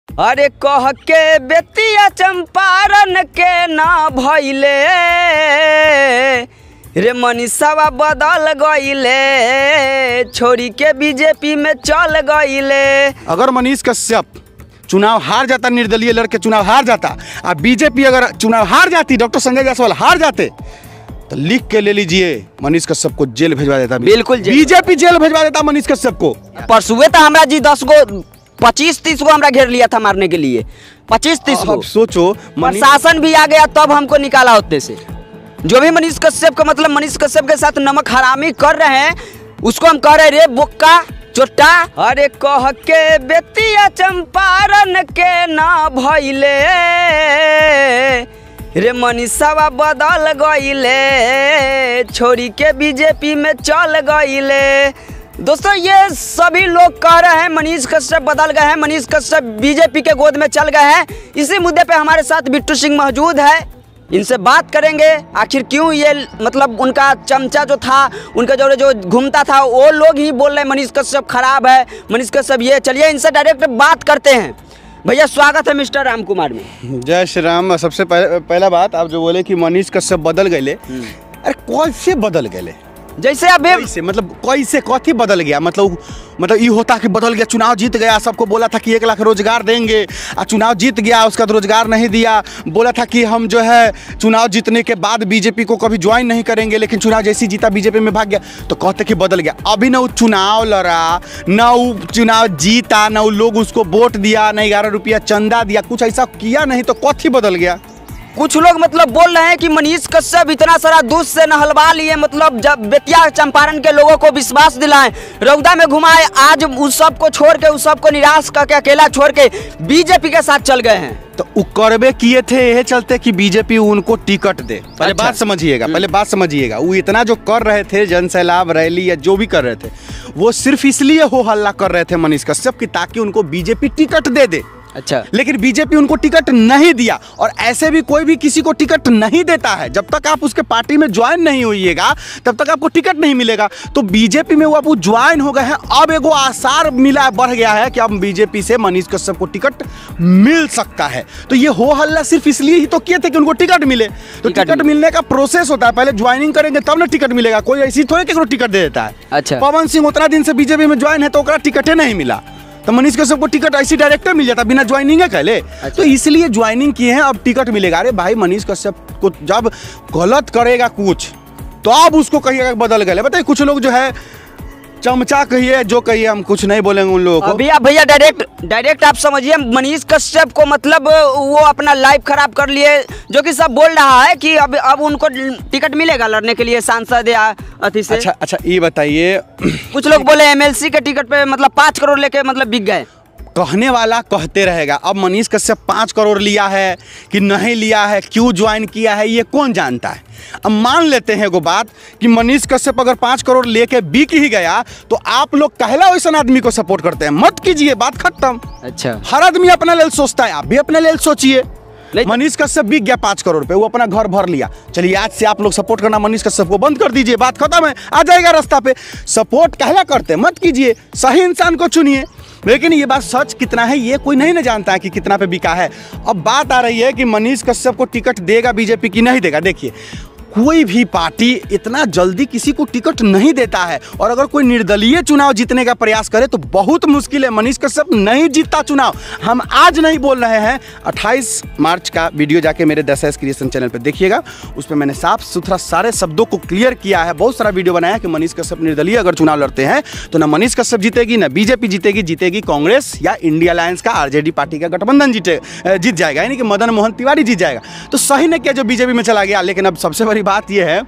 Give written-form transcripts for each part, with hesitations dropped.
अरे कह के बेतिया चंपारण के ना भइले रे मनीषवा बदल गइले, छोड़ी के बीजेपी में चल गइले। अगर मनीष कश्यप चुनाव हार जाता, निर्दलीय लड़के चुनाव हार जाता, और बीजेपी अगर चुनाव हार जाती, डॉक्टर संजय जायसवाल हार जाते, तो लिख के ले लीजिए मनीष कश्यप को जेल भेजवा देता। बिल्कुल बीजेपी जेल भेजवा देता मनीष कश्यप को। परसुए तो हमरा जी 10 गो 25-30 गो हमरा घेर लिया था मारने के लिए, 25-30 गो। अब सोचो प्रशासन भी आ गया तब हमको निकाला होते से। जो भी मनीष कश्यप का मतलब मनीष कश्यप के साथ नमक हरामी कर रहे हैं, उसको हम कह रहे रे बोक्का चोट्टा। अरे कह के बेतिया चंपारण के ना भइले रे मनीषवा बदल गइले, छोड़ी के बीजेपी में चल गइले। दोस्तों ये सभी लोग कह रहे हैं मनीष कश्यप बदल गए हैं, मनीष कश्यप बीजेपी के गोद में चल गए हैं। इसी मुद्दे पे हमारे साथ बिट्टू सिंह मौजूद है, इनसे बात करेंगे आखिर क्यों ये मतलब उनका चमचा जो था, उनका जो घूमता था, वो लोग ही बोल रहे हैं मनीष कश्यप खराब है, मनीष कश्यप ये। चलिए इनसे डायरेक्ट बात करते हैं। भैया स्वागत है मिस्टर राम कुमार में। जय श्री राम। सबसे पहला बात, आप जो बोले कि मनीष कश्यप बदल गए, अरे कैसे बदल गए? जैसे अब कैसे मतलब कैसे कथी बदल गया? मतलब ये होता कि बदल गया, चुनाव जीत गया, सबको बोला था कि 1 लाख रोजगार देंगे, और चुनाव जीत गया, उसका रोजगार नहीं दिया। बोला था कि हम जो है चुनाव जीतने के बाद बीजेपी को कभी ज्वाइन नहीं करेंगे, लेकिन चुनाव जैसी जीता बीजेपी में भाग गया, तो कहते कि बदल गया। अभी न वो चुनाव लड़ा, न वो चुनाव जीता, न वो लोग उसको वोट दिया, न 11 रुपया चंदा दिया, कुछ ऐसा किया नहीं, तो कथी बदल गया? कुछ लोग मतलब बोल रहे हैं कि मनीष कश्यप इतना सारा दूध से नहलवा लिए, मतलब जब बेतिया चंपारण के लोगों को विश्वास दिलाएं, रौदा में घुमाए, आज उस सब को छोड़ के, उस सब को निराश करके अकेला छोड़ के बीजेपी के साथ चल गए हैं। तो उकरबे किए थे यह चलते कि बीजेपी उनको टिकट दे। पहले बात समझिएगा, पहले बात समझिएगा। वो इतना जो कर रहे थे, जन सैलाब रैली या जो भी कर रहे थे, वो सिर्फ इसलिए हो हल्ला कर रहे थे मनीष कश्यप की ताकि उनको बीजेपी टिकट दे दे। अच्छा, लेकिन बीजेपी उनको टिकट नहीं दिया, और ऐसे भी कोई भी किसी को टिकट नहीं देता है। जब तक आप उसके पार्टी में ज्वाइन नहीं होइएगा तब तक आपको टिकट नहीं मिलेगा। तो बीजेपी में वो ज्वाइन हो गए हैं। अब एगो आसार मिला, बढ़ गया है कि अब बीजेपी से मनीष कश्यप को टिकट मिल सकता है। तो ये हो हल्ला सिर्फ इसलिए ही तो किए थे कि उनको टिकट मिले। तो टिकट मिलने का प्रोसेस होता है, पहले ज्वाइनिंग करेंगे तब ना टिकट मिलेगा। कोई ऐसी थोड़ी कि टिकट दे देता है। अच्छा, पवन सिंह उतना दिन से बीजेपी में ज्वाइन है तो टिकटे नहीं मिला, तो मनीष कश्यप को टिकट ऐसी डायरेक्टर मिल जाता बिना ज्वाइनिंग है कहले। अच्छा। तो इसलिए ज्वाइनिंग किए हैं, अब टिकट मिलेगा। अरे भाई मनीष कश्यप को जब गलत करेगा कुछ तो अब उसको कहिएगा बदल गए। बताइए, कुछ लोग जो है चमचा कहिए जो कहिए, हम कुछ नहीं बोलेंगे उन लोगों को। भैया डायरेक्ट आप समझिए, मनीष कश्यप को मतलब वो अपना लाइफ खराब कर लिए, जो कि सब बोल रहा है कि अब उनको टिकट मिलेगा लड़ने के लिए सांसद या अति से। अच्छा ये बताइए, कुछ लोग बोले एमएलसी के टिकट पे मतलब 5 करोड़ लेके मतलब बिक गए। कहने वाला कहते रहेगा। अब मनीष कश्यप 5 करोड़ लिया है कि नहीं लिया है, क्यों ज्वाइन किया है, ये कौन जानता है। अब मान लेते हैं एगो बात कि मनीष कश्यप अगर 5 करोड़ लेके बिक ही गया, तो आप लोग कहला वैसा आदमी को सपोर्ट करते हैं? मत कीजिए, बात खत्म। अच्छा, हर आदमी अपने लिए सोचता है, आप भी अपने लिए सोचिए। मनीष कश्यप बिक गया 5 करोड़ पे, वो अपना घर भर लिया। चलिए आज से आप लोग सपोर्ट करना मनीष कश्यप को बंद कर दीजिए, बात खत्म है, आ जाएगा रास्ता पे। सपोर्ट कहला करते मत कीजिए, सही इंसान को चुनिए। लेकिन ये बात सच कितना है ये कोई नहीं ना जानता है कि कितना पे बिका है। अब बात आ रही है कि मनीष कश्यप को टिकट देगा बीजेपी की नहीं देगा। देखिए, कोई भी पार्टी इतना जल्दी किसी को टिकट नहीं देता है, और अगर कोई निर्दलीय चुनाव जीतने का प्रयास करे तो बहुत मुश्किल है। मनीष कश्यप नहीं जीतता चुनाव, हम आज नहीं बोल रहे हैं। 28 मार्च का वीडियो जाके मेरे 10S क्रिएशन चैनल पे देखिएगा, उस पर मैंने साफ सुथरा सारे शब्दों को क्लियर किया है। बहुत सारा वीडियो बनाया कि मनीष कश्यप निर्दलीय अगर चुनाव लड़ते हैं तो ना मनीष कश्यप जीतेगी, ना बीजेपी जीतेगी, जीतेगी कांग्रेस या इंडिया अलायंस का आरजेडी पार्टी का गठबंधन जीत जाएगा, यानी कि मदन मोहन तिवारी जीत जाएगा। तो सही ने किया जो बीजेपी में चला गया। लेकिन अब सबसे बड़ी बात यह है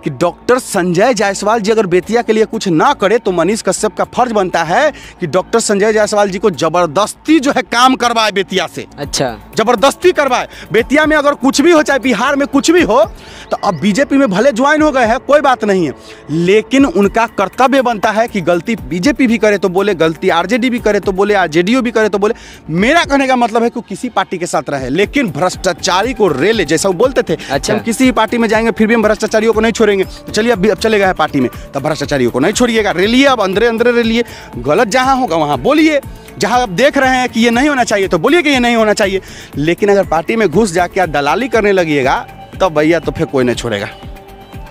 कि डॉक्टर संजय जायसवाल जी अगर बेतिया के लिए कुछ ना करे तो मनीष कश्यप का फर्ज बनता है कि डॉक्टर संजय जायसवाल जी को जबरदस्ती जो है काम करवाए बेतिया से। अच्छा, जबरदस्ती करवाए। बेतिया में अगर कुछ भी हो, चाहे बिहार में कुछ भी हो, तो अब बीजेपी में भले ज्वाइन हो गए हैं, कोई बात नहीं है, लेकिन उनका कर्तव्य बनता है कि गलती बीजेपी भी करे तो बोले, गलती आरजेडी भी करे तो बोले, आरजेडीओ भी करे तो बोले। मेरा कहने का मतलब है कि किसी पार्टी के साथ रहे, लेकिन भ्रष्टाचारी को रेले, जैसा वो बोलते थे। अच्छा, हम किसी पार्टी में जाएंगे फिर भी हम भ्रष्टाचारियों को नहीं छोड़ेंगे। चलिए अब चले गए पार्टी में, तब भ्रष्टाचारियों को नहीं छोड़िएगा, रेलिए, अब अंदर अंदर रेलिए, गलत जहां होगा वहां बोलिए। जहां आप देख रहे हैं कि ये नहीं होना चाहिए तो बोलिए कि ये नहीं होना चाहिए, लेकिन अगर पार्टी में घुस जाके आप दलाली करने लगिएगा तब भैया तो फिर कोई नहीं छोड़ेगा।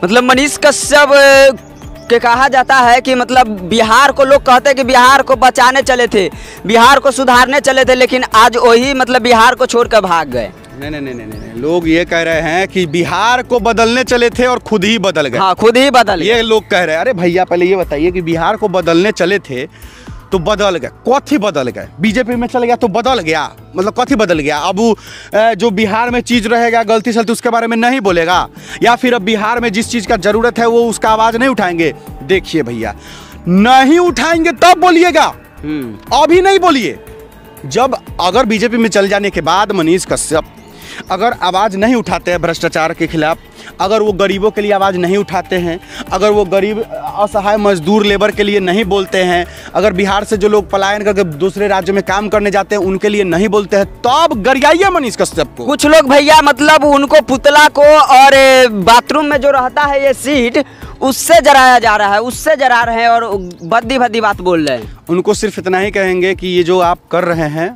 मतलब मनीष कश्यप के कहा जाता है कि मतलब बिहार को लोग कहते हैं कि बिहार को बचाने चले थे, बिहार को सुधारने चले थे, लेकिन आज वही मतलब बिहार को छोड़कर भाग गए। नहीं, लोग ये कह रहे हैं कि बिहार को बदलने चले थे और खुद ही बदल गए। हाँ, खुद ही बदल गए। ये लोग कह रहे हैं। अरे भैया पहले ये बताइए कि बिहार को बदलने चले थे तो बदल गए, कथी बदल गए? बीजेपी में चले गया तो बदल गया, मतलब कथी बदल गया? अब जो बिहार में चीज़ रहेगा गलती सलती उसके बारे में नहीं बोलेगा, या फिर अब बिहार में जिस चीज़ का ज़रूरत है वो उसका आवाज़ नहीं उठाएंगे? देखिए भैया, नहीं उठाएंगे तब बोलिएगा, अभी नहीं बोलिए। जब अगर बीजेपी में चल जाने के बाद मनीष कश्यप अगर आवाज़ नहीं उठाते हैं भ्रष्टाचार के खिलाफ, अगर वो गरीबों के लिए आवाज़ नहीं उठाते हैं, अगर वो गरीब असहाय मजदूर लेबर के लिए नहीं बोलते हैं, अगर बिहार से जो लोग पलायन करके दूसरे राज्यों में काम करने जाते हैं उनके लिए नहीं बोलते हैं, तब गरियाइए मनीष कश्यप को। कुछ लोग भैया मतलब उनको पुतला को और बाथरूम में जो रहता है ये सीट, उससे जराया जा रहा है, उससे जरा रहे हैं और भद्दी भद्दी बात बोल रहे हैं। उनको सिर्फ इतना ही कहेंगे कि ये जो आप कर रहे हैं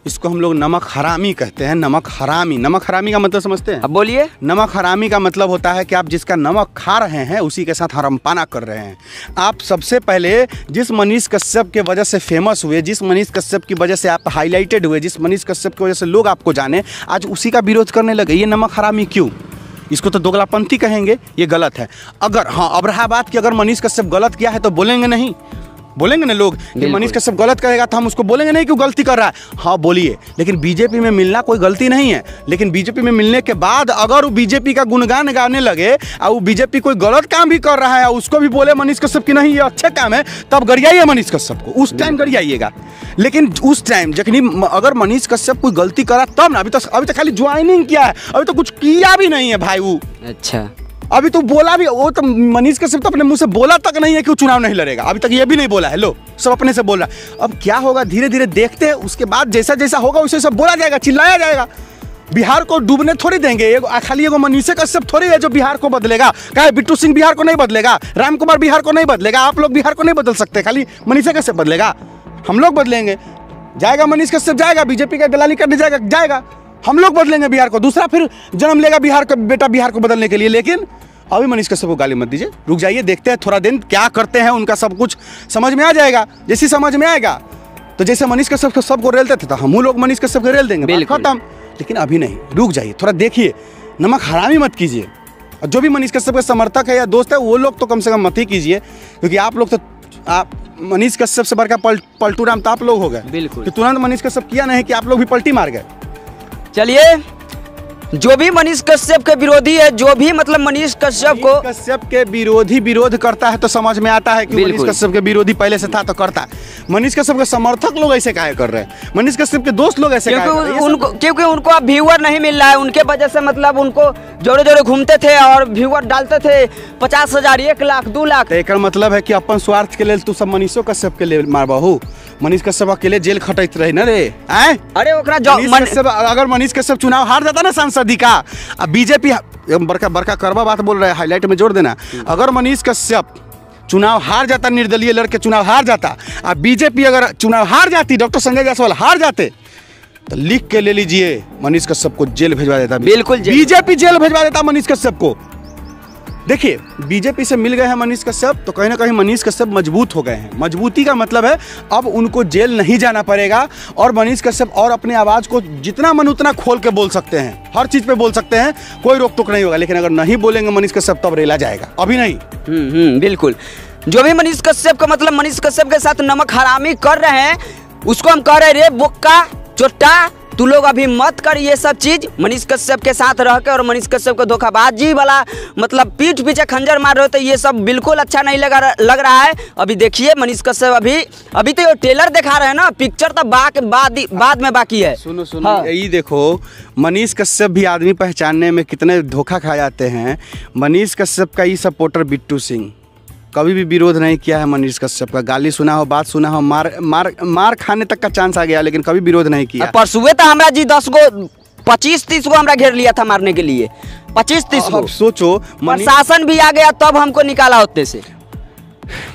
इसको हम लोग नमक हरामी कहते हैं। नमक हरामी, नमक हरामी का मतलब समझते हैं? अब बोलिए। नमक हरामी का मतलब होता है कि आप जिसका नमक खा रहे हैं उसी के साथ हरामपाना कर रहे हैं। आप सबसे पहले जिस मनीष कश्यप के वजह से फेमस हुए, जिस मनीष कश्यप की वजह से आप हाईलाइटेड हुए, जिस मनीष कश्यप की वजह से लोग आपको जाने, आज उसी का विरोध करने लगे। ये नमक हरामी क्यों? इसको तो दोगलापंथी कहेंगे, ये गलत है। अगर हाँ, अब रहा बात कि अगर मनीष कश्यप गलत किया है तो बोलेंगे नहीं? बोलेंगे ना लोग कि मनीष कश्यप गलत करेगा तो हम उसको बोलेंगे नहीं कि वो गलती कर रहा है। हाँ बोलिए, लेकिन बीजेपी में मिलना कोई गलती नहीं है। लेकिन बीजेपी में मिलने के बाद अगर वो बीजेपी का गुणगान गाने लगे और वो बीजेपी कोई गलत काम भी कर रहा है उसको भी बोले मनीष कश्यप की नहीं ये अच्छे काम है, तब गरियाइए मनीष कश्यप को, उस टाइम गरियाइएगा। लेकिन उस टाइम जखनी अगर मनीष कश्यप कोई गलती करा तब ना, अभी तक खाली ज्वाइनिंग किया है, अभी तो कुछ किया भी नहीं है भाई वो। अच्छा, अभी तो बोला भी, वो तो मनीष कश्यप तो अपने मुंह से बोला तक नहीं है कि वो चुनाव नहीं लड़ेगा, अभी तक ये भी नहीं बोला है। लो, सब अपने से बोल रहा है। अब क्या होगा धीरे धीरे देखते हैं, उसके बाद जैसा जैसा होगा वैसे सब बोला जाएगा, चिल्लाया जाएगा। बिहार को डूबने थोड़ी देंगे। खाली एगो मनीष कश्यप थोड़ी है जो बिहार को बदलेगा। कहे बिट्टू सिंह बिहार को नहीं बदलेगा, राम कुमार बिहार को नहीं बदलेगा, आप लोग बिहार को नहीं बदल सकते, खाली मनीष कश्यप बदलेगा। हम लोग बदलेंगे, जाएगा मनीष कश्यप, जाएगा बीजेपी का दलाली करने जाएगा, हम लोग बदलेंगे बिहार को, दूसरा फिर जन्म लेगा बिहार का बेटा बिहार को बदलने के लिए। लेकिन अभी मनीष कश्यप को गाली मत दीजिए, रुक जाइए, देखते हैं थोड़ा दिन क्या करते हैं, उनका सब कुछ समझ में आ जाएगा। जैसे समझ में आएगा तो जैसे मनीष कश्यप को सबको रेलते थे तो हम लोग मनीष कश्यप को रेल देंगे, खत्म। लेकिन अभी नहीं, रुक जाइए, थोड़ा देखिए, नमक हरामी मत कीजिए। और जो भी मनीष कश्यप के समर्थक है या दोस्त है वो लोग तो कम से कम मत ही कीजिए, क्योंकि आप लोग तो आप मनीष कश्यप से बढ़कर पलटू राम तो आप लोग हो गए। बिल्कुल, तो तुरंत मनीष कश्यप किया नहीं कि आप लोग भी पलटी मार गए। चलिए, जो भी मनीष कश्यप के विरोधी है, जो भी मतलब मनीष कश्यप के विरोध करता है तो समझ में आता है कि मनीष कश्यप के विरोधी पहले से था तो करता है। मनीष कश्यप के समर्थक लोग ऐसे काहे कर रहे हैं? मनीष कश्यप के दोस्त लोग ऐसे क्योंकि उनको अब व्यूअर नहीं मिल रहा है, उनके वजह से मतलब उनको जोड़े जोड़े घूमते थे और व्यूअर डालते थे 50,000, 1 लाख, 2 लाख। एक मतलब है कि अपन स्वार्थ के लिए तू सब मनीषो कश्यप के लिए मारबहू। मनीष कश्यप अकेले जेल खटैत रही ना रे। अरे अगर मनीष कश्यप चुनाव हार जाता ना सांसदी का, अब बीजेपी बड़का करवा बात बोल रहे हैं, हाईलाइट में जोड़ देना। अगर मनीष कश्यप चुनाव हार जाता, निर्दलीय लड़के चुनाव हार जाता, अब बीजेपी अगर चुनाव हार जाती, डॉक्टर संजय जायसवाल हार जाते, तो लिख के ले लीजिए मनीष कश्यप को जेल भिजवा देता। बिल्कुल, बीजेपी जेल भिजवा देता मनीष कश्यप को। देखिए, बीजेपी से मिल गए हैं मनीष कश्यप तो कहीं ना कहीं मनीष कश्यप मजबूत हो गए हैं। मजबूती का मतलब है अब उनको जेल नहीं जाना पड़ेगा और मनीष कश्यप और अपने आवाज को जितना मन उतना खोल के बोल सकते हैं, हर चीज पे बोल सकते हैं, कोई रोक टोक नहीं होगा। लेकिन अगर नहीं बोलेंगे मनीष कश्यप तब रेला जाएगा, अभी नहीं। बिल्कुल, जो भी मनीष कश्यप का मतलब मनीष कश्यप के साथ नमक हरामी कर रहे हैं उसको हम कह रहे रे बोक्का चोट्टा, तू लोग अभी मत कर ये सब चीज। मनीष कश्यप के साथ रह के और मनीष कश्यप को धोखाबाजी वाला मतलब पीठ पीछे खंजर मार रहे हो तो ये सब बिल्कुल अच्छा नहीं लग रहा है। अभी देखिए मनीष कश्यप अभी तो ये ट्रेलर दिखा रहे हैं ना, पिक्चर तो बाद में बाकी है। सुनो हाँ। यही देखो मनीष कश्यप भी आदमी पहचानने में कितने धोखा खा जाते हैं। मनीष कश्यप का ही सपोर्टर बिट्टू सिंह कभी भी विरोध नहीं किया है मनीष कश्यप का। गाली सुना हो, बात सुना हो, मार खाने तक का चांस आ गया, लेकिन कभी विरोध नहीं किया। परसुए तो हमरा जी 10 गो 25-30 गो हमरा घेर लिया था मारने के लिए, 25-30 गो। अब सोचो प्रशासन भी आ गया तब हमको निकाला होते से।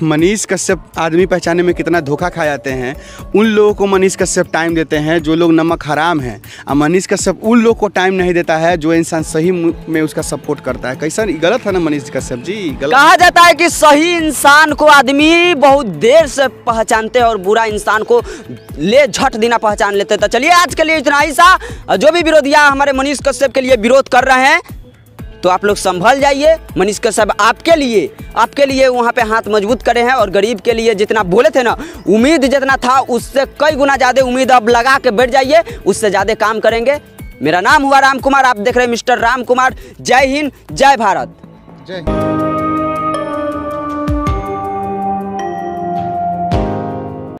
मनीष कश्यप आदमी पहचानने में कितना धोखा खा जाते हैं। उन लोगों को मनीष कश्यप टाइम देते हैं जो लोग नमक हराम हैं, और मनीष कश्यप उन लोग को टाइम नहीं देता है जो इंसान सही में उसका सपोर्ट करता है। कैसा गलत है ना मनीष कश्यप जी? गलत। कहा जाता है कि सही इंसान को आदमी बहुत देर से पहचानते हैं और बुरा इंसान को ले झट देना पहचान लेते हैं। तो चलिए आज के लिए इतना ही सा। जो भी विरोधियाँ हमारे मनीष कश्यप के लिए विरोध कर रहे हैं तो आप लोग संभल जाइए। मनीष कश्यप आपके लिए वहाँ पे हाथ मजबूत करे हैं, और गरीब के लिए जितना बोले थे ना, उम्मीद जितना था उससे कई गुना ज़्यादा उम्मीद अब लगा के बैठ जाइए, उससे ज़्यादा काम करेंगे। मेरा नाम हुआ राम कुमार, आप देख रहे हैं मिस्टर राम कुमार। जय हिंद, जय भारत। जय हिंद।